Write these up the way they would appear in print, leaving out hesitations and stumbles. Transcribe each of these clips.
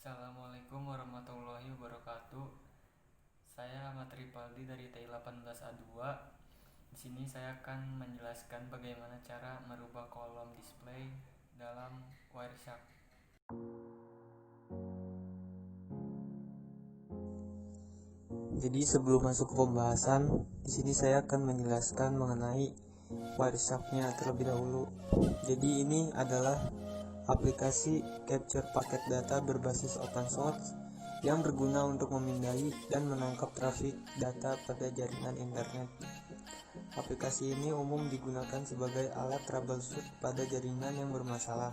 Assalamualaikum warahmatullahi wabarakatuh. Saya Ahmad Ripaldi dari TI18A2. Di sini saya akan menjelaskan bagaimana cara merubah kolom display dalam Wireshark. Jadi sebelum masuk ke pembahasan, di sini saya akan menjelaskan mengenai Wireshark-nya terlebih dahulu. Jadi ini adalah aplikasi capture paket data berbasis open source yang berguna untuk memindai dan menangkap trafik data pada jaringan internet. Aplikasi ini umum digunakan sebagai alat troubleshoot pada jaringan yang bermasalah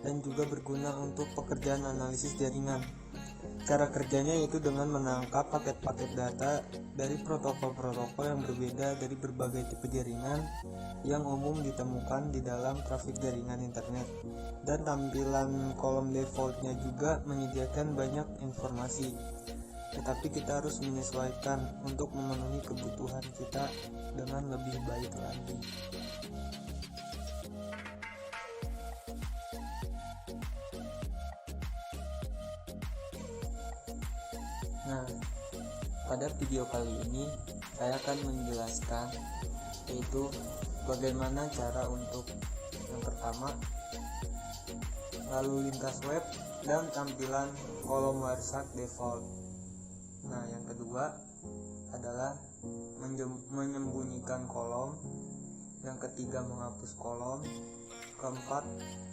dan juga berguna untuk pekerjaan analisis jaringan. Cara kerjanya yaitu dengan menangkap paket-paket data dari protokol-protokol yang berbeda dari berbagai tipe jaringan yang umum ditemukan di dalam trafik jaringan internet. Dan tampilan kolom defaultnya juga menyediakan banyak informasi, tetapi kita harus menyesuaikan untuk memenuhi kebutuhan kita dengan lebih baik lagi. Nah, pada video kali ini saya akan menjelaskan yaitu bagaimana cara untuk yang pertama lalu lintas web dan tampilan kolom Wireshark default. Nah, yang kedua adalah menyembunyikan kolom. Yang ketiga menghapus kolom. Keempat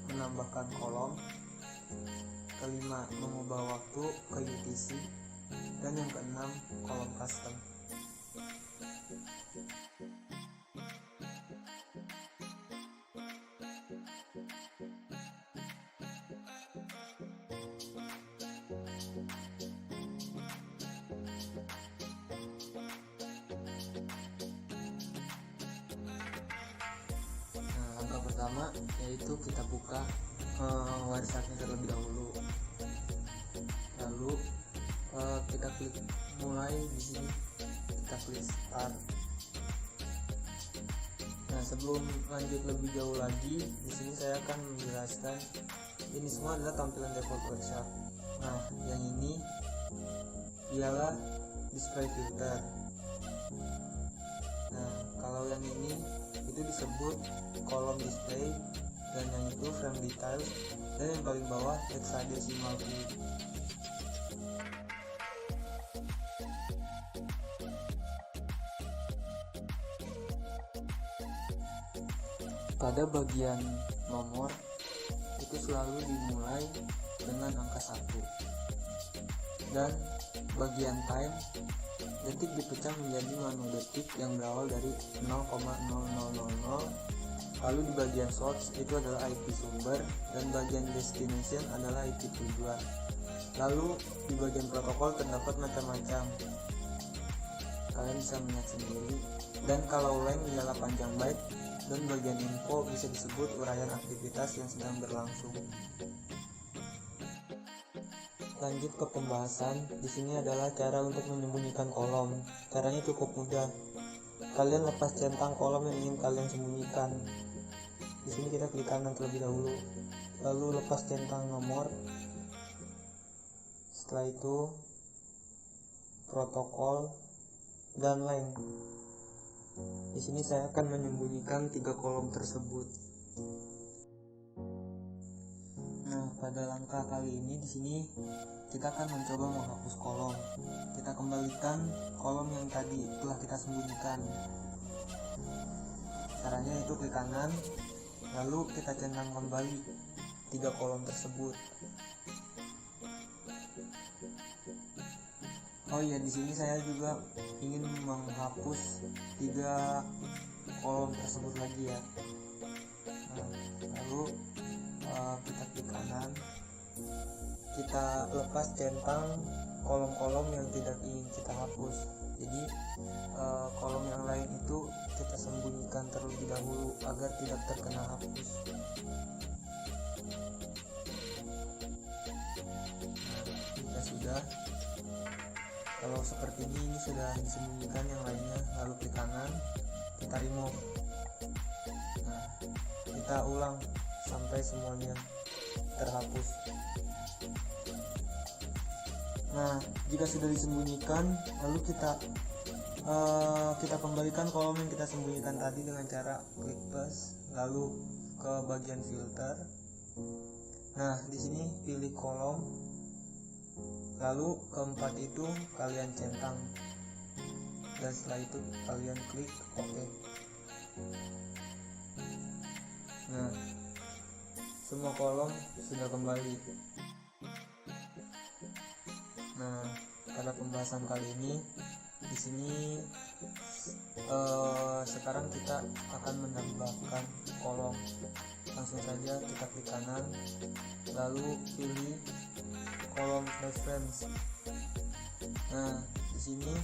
menambahkan kolom. Kelima mengubah waktu ke UTC. Dan yang keenam kolom custom. Nah, langkah pertama yaitu kita buka Wireshark-nya terlebih dahulu. Lalu kita klik mulai di sini, kita klik start. Nah, sebelum lanjut lebih jauh lagi, di sini saya akan menjelaskan ini semua adalah tampilan default Wireshark. Nah, yang ini ialah display filter. Nah, kalau yang ini itu disebut kolom display, dan yang itu frame details, dan yang paling bawah hexadecimal view. Pada bagian nomor itu selalu dimulai dengan angka 1, dan bagian time detik dipecah menjadi nanodetik yang berawal dari 0,0000. Lalu di bagian source itu adalah IP sumber, dan bagian destination adalah IP tujuan. Lalu di bagian protokol terdapat macam-macam, kalian bisa melihat sendiri. Dan kalau length ialah panjang byte, dan bagian info bisa disebut uraian aktivitas yang sedang berlangsung. Lanjut ke pembahasan. Di sini adalah cara untuk menyembunyikan kolom. Caranya cukup mudah. Kalian lepas centang kolom yang ingin kalian sembunyikan. Di sini kita klik kanan terlebih dahulu. Lalu lepas centang nomor. Setelah itu protokol dan length. Di sini saya akan menyembunyikan 3 kolom tersebut. Nah, pada langkah kali ini di sini kita akan mencoba menghapus kolom. Kita kembalikan kolom yang tadi telah kita sembunyikan. Caranya itu klik kanan, lalu kita centang kembali 3 kolom tersebut. Oh iya, di sini saya juga ingin menghapus 3 kolom tersebut lagi ya. Nah, lalu kita klik kanan, kita lepas centang kolom-kolom yang tidak ingin kita hapus. Jadi kolom yang lain itu kita sembunyikan terlebih dahulu agar tidak terkena hapus. Nah, jika sudah, kalau seperti ini sudah disembunyikan yang lainnya, lalu klik kanan, kita remove. Nah, kita ulang sampai semuanya terhapus. Nah, jika sudah disembunyikan, lalu kita kembalikan kolom yang kita sembunyikan tadi dengan cara klik plus, lalu ke bagian filter. Nah, di sini pilih kolom, lalu keempat itu kalian centang, dan setelah itu kalian klik OK. Nah, semua kolom sudah kembali. Nah, pada pembahasan kali ini di sini sekarang kita akan menambahkan kolom. Langsung saja kita klik kanan, lalu pilih kolom flash frames. Nah, di sini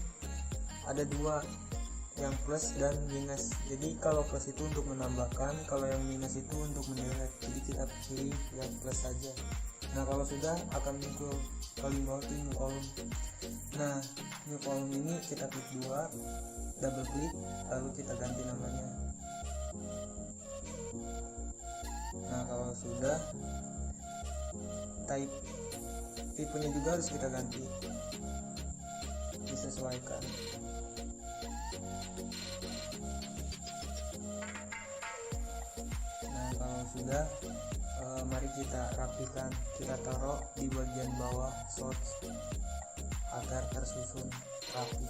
ada dua, yang plus dan minus. Jadi kalau plus itu untuk menambahkan, kalau yang minus itu untuk mendelete. Jadi kita pilih yang plus saja. Nah, kalau sudah akan muncul paling bawah itu new column. Nah, new column ini kita klik dua, double klik, lalu kita ganti namanya. Nah, kalau sudah, tipenya juga harus kita ganti, disesuaikan. Nah, kalau sudah, mari kita rapikan, kita taruh di bagian bawah source agar tersusun rapi.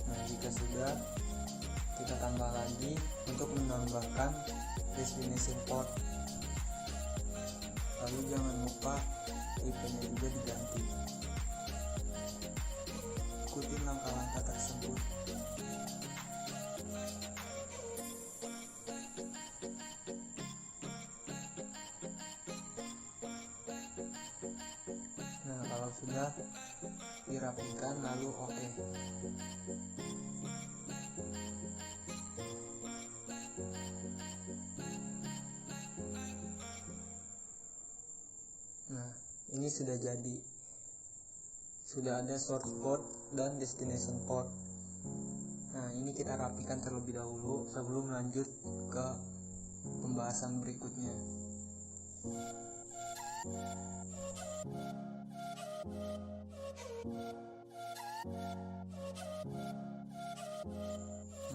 Nah, jika sudah, kita tambah lagi untuk menambahkan destination port. Lalu jangan lupa tipenya juga diganti. Ikuti langkah-langkah tersebut. Nah, kalau sudah dirapikan lalu OK. Nah, ini sudah jadi. Sudah ada source port dan destination port. Nah, ini kita rapikan terlebih dahulu sebelum lanjut ke pembahasan berikutnya.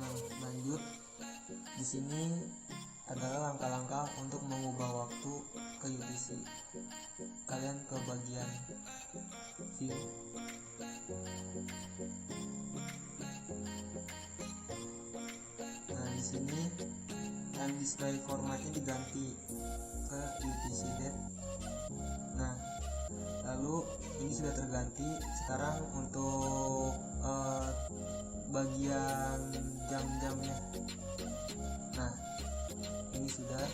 Nah, lanjut. Di sini adalah langkah-langkah untuk mengubah waktu ke UTC. Kalian ke bagian view. Nah, di sini time display formatnya diganti ke UTC date. Nah, lalu ini sudah terganti. Sekarang untuk bagian jam-jamnya. Nah, ini sudah.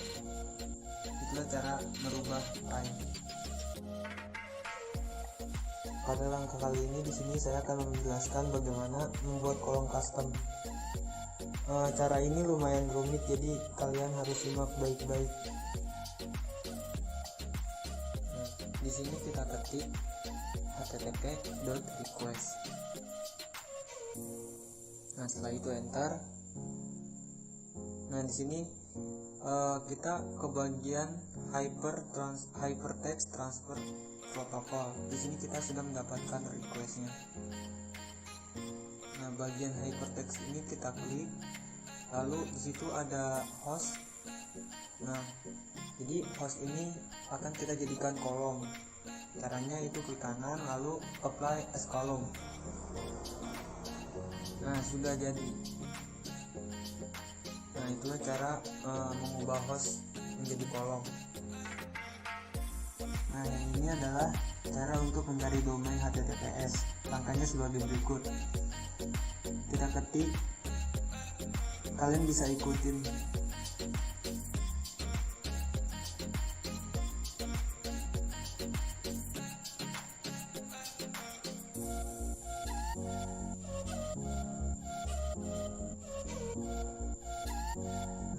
Itulah cara merubah time. Pada langkah kali ini di sini saya akan menjelaskan bagaimana membuat kolom custom. Cara ini lumayan rumit, jadi kalian harus simak baik-baik. Nah, di sini kita ketik http://request. Nah, setelah itu enter. Nah, di sini kita ke bagian hypertext transfer protocol. Di sini kita sudah mendapatkan requestnya. Nah, bagian hypertext ini kita klik, lalu di situ ada host. Nah, jadi host ini akan kita jadikan kolom. Caranya itu klik kanan lalu apply as column. Nah, sudah jadi. Nah, itulah cara mengubah host menjadi kolom. Nah, yang ini adalah cara untuk mencari domain HTTPS. Langkahnya sebagai berikut. Kita ketik, kalian bisa ikutin.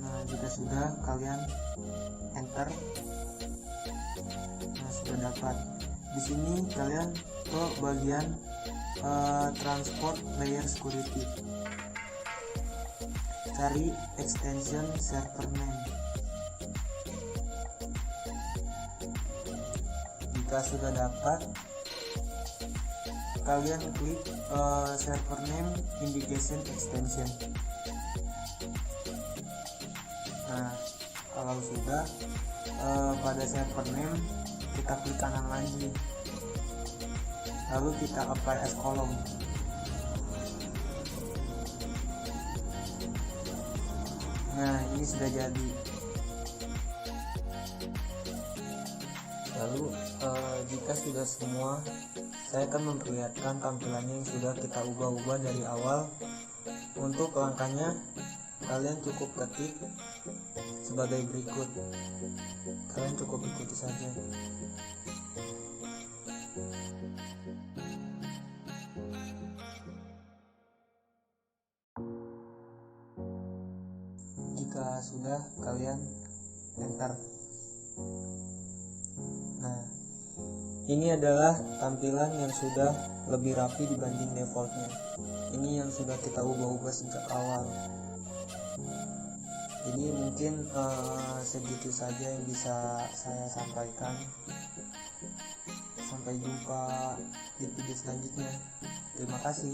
Nah, jika sudah, kalian enter. Nah, sudah dapat. Di sini kalian ke bagian transport layer security. cari extension server name. Jika sudah dapat, kalian klik server name indication extension. Nah, kalau sudah pada server name, kita klik kanan lagi, lalu kita apply as column. Nah, ini sudah jadi. Lalu jika sudah semua, saya akan memperlihatkan tampilannya yang sudah kita ubah-ubah dari awal. Untuk langkahnya, kalian cukup ketik sebagai berikut. Kalian cukup ikuti saja. Jika sudah, kalian enter. Nah, ini adalah tampilan yang sudah lebih rapi dibanding defaultnya. Ini yang sudah kita ubah-ubah sejak awal. Jadi mungkin segitu saja yang bisa saya sampaikan. Sampai jumpa di video selanjutnya. Terima kasih.